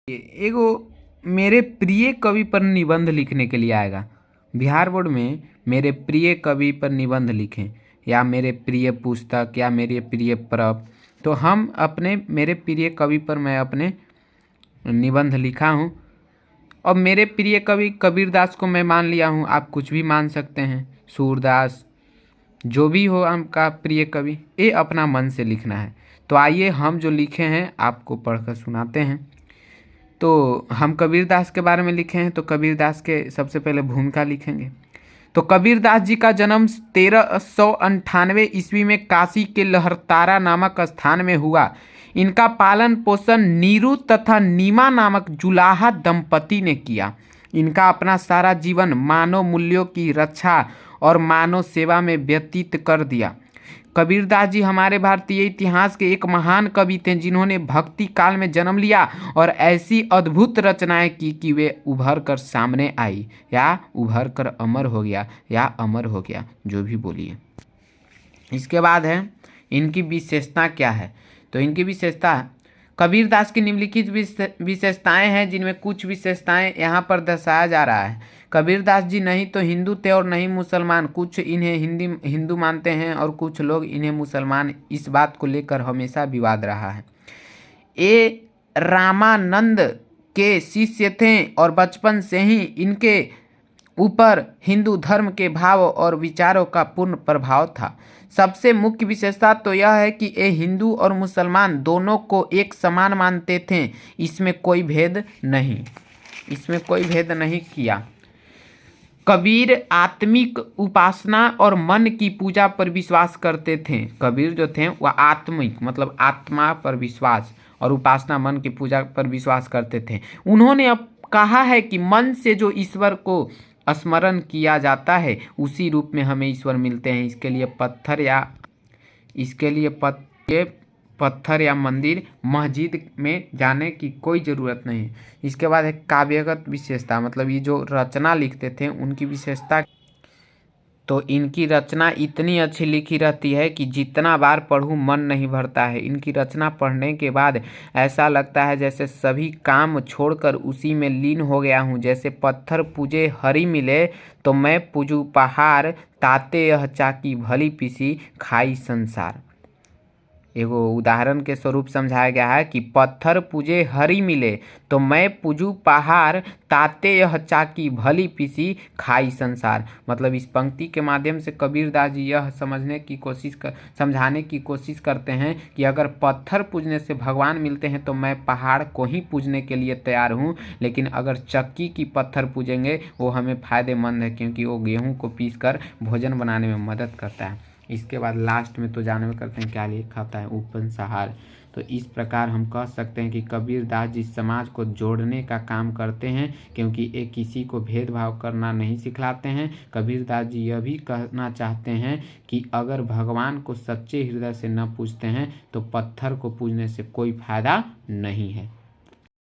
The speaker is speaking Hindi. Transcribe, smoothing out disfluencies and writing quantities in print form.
एगो मेरे प्रिय कवि पर निबंध लिखने के लिए आएगा। बिहार बोर्ड में मेरे प्रिय कवि पर निबंध लिखें या मेरे प्रिय पुस्तक या मेरे प्रिय पर्व, तो हम अपने मेरे प्रिय कवि पर मैं अपने निबंध लिखा हूँ। अब मेरे प्रिय कवि कबीरदास को मैं मान लिया हूँ, आप कुछ भी मान सकते हैं, सूरदास, जो भी हो आपका प्रिय कवि, ये अपना मन से लिखना है। तो आइए हम जो लिखे हैं आपको पढ़कर सुनाते हैं। तो हम कबीरदास के बारे में लिखे हैं, तो कबीरदास के सबसे पहले भूमिका लिखेंगे। तो कबीरदास जी का जन्म 1398 ईस्वी में काशी के लहरतारा नामक स्थान में हुआ। इनका पालन पोषण नीरू तथा नीमा नामक जुलाहा दंपति ने किया। इनका अपना सारा जीवन मानव मूल्यों की रक्षा और मानव सेवा में व्यतीत कर दिया। कबीरदास जी हमारे भारतीय इतिहास के एक महान कवि थे, जिन्होंने भक्ति काल में जन्म लिया और ऐसी अद्भुत रचनाएं की कि वे उभर कर सामने आई या उभर कर अमर हो गया या अमर हो गया, जो भी बोलिए। इसके बाद है इनकी विशेषता क्या है। तो इनकी विशेषता, कबीरदास की निम्नलिखित विशेषताएं हैं, जिनमें कुछ विशेषताएं यहाँ पर दर्शाया जा रहा है। कबीरदास जी नहीं तो हिंदू थे और नहीं मुसलमान। कुछ इन्हें हिंदू मानते हैं और कुछ लोग इन्हें मुसलमान। इस बात को लेकर हमेशा विवाद रहा है। ये रामानंद के शिष्य थे और बचपन से ही इनके ऊपर हिंदू धर्म के भाव और विचारों का पूर्ण प्रभाव था। सबसे मुख्य विशेषता तो यह है कि ये हिंदू और मुसलमान दोनों को एक समान मानते थे। इसमें कोई भेद नहीं किया। कबीर आत्मिक उपासना और मन की पूजा पर विश्वास करते थे। कबीर जो थे वह आत्मिक मतलब आत्मा पर विश्वास और उपासना मन की पूजा पर विश्वास करते थे। उन्होंने अब कहा है कि मन से जो ईश्वर को स्मरण किया जाता है उसी रूप में हमें ईश्वर मिलते हैं। पत्थर या मंदिर मस्जिद में जाने की कोई ज़रूरत नहीं है। इसके बाद है काव्यगत विशेषता, मतलब ये जो रचना लिखते थे उनकी विशेषता। तो इनकी रचना इतनी अच्छी लिखी रहती है कि जितना बार पढ़ूं मन नहीं भरता है। इनकी रचना पढ़ने के बाद ऐसा लगता है जैसे सभी काम छोड़कर उसी में लीन हो गया हूं। जैसे पत्थर पूजे हरी मिले तो मैं पूजू पहाड़, ताते यह चाकी भली पीसी खाई संसार। एगो उदाहरण के स्वरूप समझाया गया है कि पत्थर पूजे हरी मिले तो मैं पूजू पहाड़, ताते यह चाकी भली पीसी खाई संसार। मतलब इस पंक्ति के माध्यम से कबीरदास जी यह समझाने की कोशिश करते हैं कि अगर पत्थर पूजने से भगवान मिलते हैं तो मैं पहाड़ को ही पूजने के लिए तैयार हूँ, लेकिन अगर चक्की की पत्थर पूजेंगे वो हमें फायदेमंद है, क्योंकि वो गेहूँ को पीस कर भोजन बनाने में मदद करता है। इसके बाद लास्ट में तो जानवे करते हैं क्या लिखा होता है, उपसंहार। तो इस प्रकार हम कह सकते हैं कि कबीरदास जी समाज को जोड़ने का काम करते हैं, क्योंकि ये किसी को भेदभाव करना नहीं सिखलाते हैं। कबीरदास जी यह भी कहना चाहते हैं कि अगर भगवान को सच्चे हृदय से न पूजते हैं तो पत्थर को पूजने से कोई फायदा नहीं है।